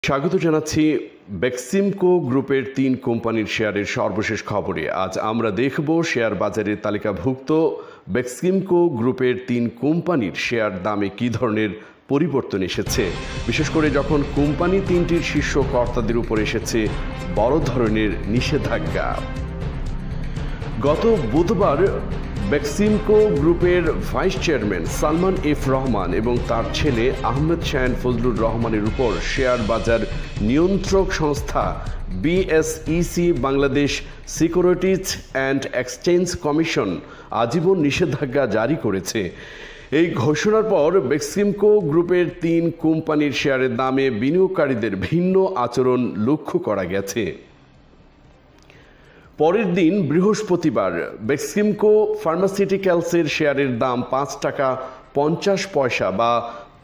স্বাগত জানাচ্ছি বেক্সিমকো গ্রুপের ৩ কোম্পানির শেয়ারের সর্বশেষ খবরে। আজ আমরা দেখব শেয়ার বাজারের তালিকাভুক্ত বেক্সিমকো গ্রুপের ৩ কোম্পানির শেয়ার দামে কী ধরনের পরিবর্তন এসেছে, বিশেষ করে যখন কোম্পানি ৩টির শীর্ষ কর্তাদের উপর এসেছে বড় ধরনের নিষেধাজ্ঞা। গত বুধবার বেক্সিমকো গ্রুপের vice chairman Salman F Rahman এবং তার ছেলে আহমেদ শায়ান ফজলুর রহমানের উপর শেয়ার বাজার নিয়ন্ত্রক সংস্থা BSEC Bangladesh securities and exchange commission আজীবন নিষেধাজ্ঞা জারি করেছে। এই ঘোষণার পর বেক্সিমকো গ্রুপের ৩ কোম্পানির শেয়ারের দামে বিনিয়োগকারীদের ভিন্ন আচরণ লক্ষ্য করা গেছে। পরের দিন বৃহস্পতিবার বেক্সিমকো ফার্মাসিউটিক্যালসের শেয়ারের দাম ৫ টাকা ৫০ পয়সা বা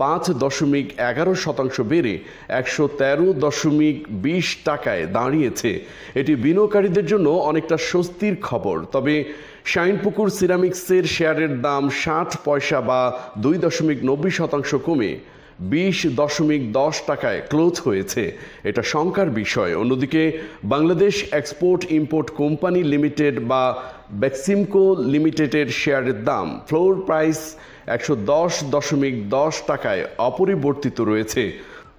৫.১১% বেড়ে ১১৩.২০ টাকায় দাঁড়িয়েছে। এটি বিনিয়োগকারীদের জন্য অনেকটা স্বস্তির খবর। তবে শাইনপুকুর সিরামিক্সের শেয়ারের দাম ৬০ পয়সা বা ২.৯০% কমে ২০.১০ টাকায় ক্লোজ হয়েছে। এটা শঙ্কার বিষয়। অন্যদিকে Bangladesh export import company limited বা বেক্সিমকো লিমিটেডের শেয়ারের দাম ফ্লোর প্রাইস ১১০.১০ টাকায় অপরিবর্তিত রয়েছে।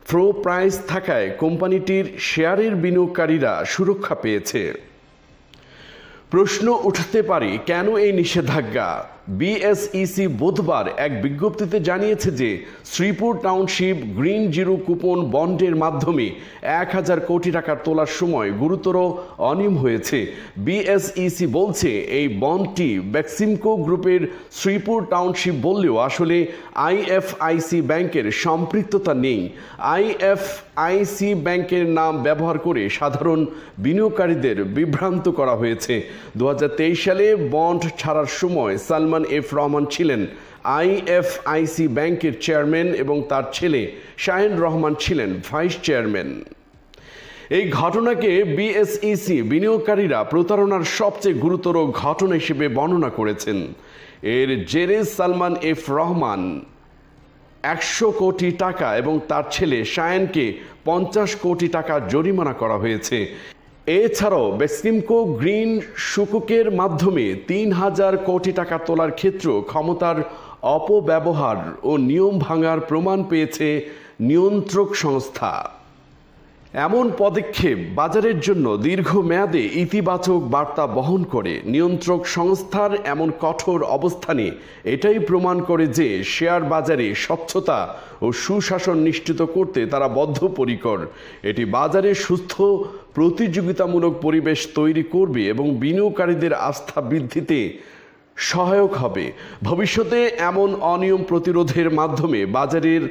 ফ্লোর প্রাইস থাকায় কোম্পানিটির শেয়ারের বিনিয়োগকারীরা সুরক্ষা পেয়েছে। প্রশ্ন উঠতে পারে, কেন এই নিষেধাজ্ঞা? বিএসইসি বুধবার এক বিজ্ঞপ্তিতে জানিয়েছে যে Sripur township green zero coupon বন্ডের মাধ্যমে ১,০০০ কোটি টাকা তোলার সময় গুরুতর অনিয়ম হয়েছে। বিএসইসি বলছে এই বন্ডটি বেক্সিমকো গ্রুপের শ্রীপুর টাউনশিপ বললেও আসলে আইএফআইসি ব্যাংকের সম্পৃক্ততা নেই। আইএফআইসি ব্যাংকের নাম ব্যবহার করে সাধারণ বিনিয়োগকারীদের বিভ্রান্ত করা হয়েছে। ২০২৩ সালে বন্ড ছাড়ার সময় সালমান এফ রহমান ছিলেন আইএফআইসি ব্যাংকের চেয়ারম্যান এবং তার ছেলে শায়ান রহমান ছিলেন ভাইস চেয়ারম্যান। এই ঘটনাকে বিএসইসি বিনিয়োগকারীরা প্রতারণার সবচেয়ে গুরুতর ঘটনা হিসেবে বর্ণনা করেছেন। এর জেরে সালমান এফ রহমান ১০০ কোটি টাকা এবং তার ছেলে শায়ানকে ৫০ কোটি টাকা জরিমানা করা হয়েছে। এছাড়াও বেক্সিমকো গ্রিন সুকুকের মাধ্যমে ৩,০০০ কোটি টাকা তোলার ক্ষেত্রে ক্ষমতার অপব্যবহার ও নিয়ম ভাঙার প্রমাণ পেয়েছে নিয়ন্ত্রক সংস্থা। এমন পদক্ষেপ বাজারের জন্য দীর্ঘমেয়াদে ইতিবাচক বার্তা বহন করে। নিয়ন্ত্রক সংস্থার এমন কঠোর অবস্থানে এটাই প্রমাণ করে যে শেয়ার বাজারে স্বচ্ছতা ও সুশাসন নিশ্চিত করতে তারা বদ্ধপরিকর। এটি বাজারে সুস্থ প্রতিযোগিতামূলক পরিবেশ তৈরি করবে এবং বিনিয়োগকারীদের আস্থা বৃদ্ধিতে সহায়ক হবে। ভবিষ্যতে এমন অনিয়ম প্রতিরোধের মাধ্যমে বাজারের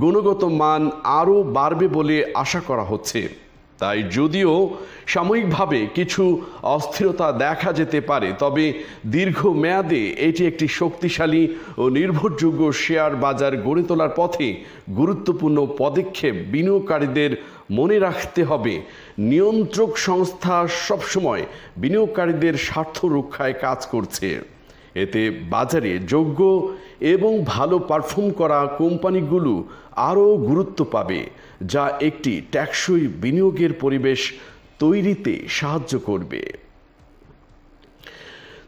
গুণগত মান আরও বাড়বে বলে আশা করা হচ্ছে। তাই যদিও সাময়িকভাবে কিছু অস্থিরতা দেখা যেতে পারে, তবে দীর্ঘমেয়াদে এটি একটি শক্তিশালী ও নির্ভরযোগ্য শেয়ার বাজার গড়ে তোলার পথে গুরুত্বপূর্ণ পদক্ষেপ। বিনিয়োগকারীদের মনে রাখতে হবে, নিয়ন্ত্রক সংস্থা সবসময় বিনিয়োগকারীদের স্বার্থ রক্ষায় কাজ করছে। এতে বাজারে যোগ্য এবং ভালো পারফর্ম করা কোম্পানিগুলো আরও গুরুত্ব পাবে, যা একটি টেকসই বিনিয়োগের পরিবেশ তৈরিতে সাহায্য করবে।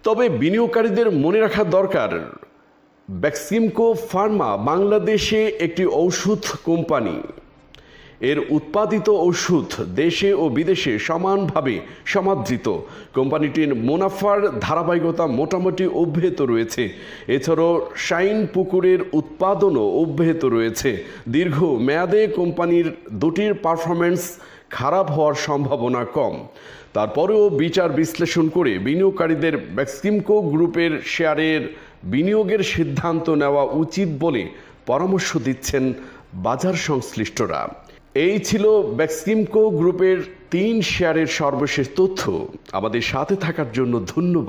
তবে বিনিয়োগকারীদের মনে রাখা দরকার, বেক্সিমকো ফার্মা বাংলাদেশে একটি ঔষধ কোম্পানি। এর উৎপাদিত ওষুধ দেশে ও বিদেশে সমানভাবে সমাদৃত। কোম্পানিটির মুনাফার ধারাবাহিকতা মোটামুটি অব্যাহত রয়েছে। এছাড়াও শাইনপুকুরের উৎপাদনও অব্যাহত রয়েছে। দীর্ঘ মেয়াদে কোম্পানির দুটির পারফরম্যান্স খারাপ হওয়ার সম্ভাবনা কম। তারপরেও বিচার বিশ্লেষণ করে বিনিয়োগকারীদের বেক্সিমকো গ্রুপের শেয়ারের বিনিয়োগের সিদ্ধান্ত নেওয়া উচিত বলে পরামর্শ দিচ্ছেন বাজার সংশ্লিষ্টরা। এই ছিল বেক্সিমকো গ্রুপের ৩ শেয়ারের সর্বশেষ তথ্য। আমাদের সাথে থাকার জন্য ধন্যবাদ।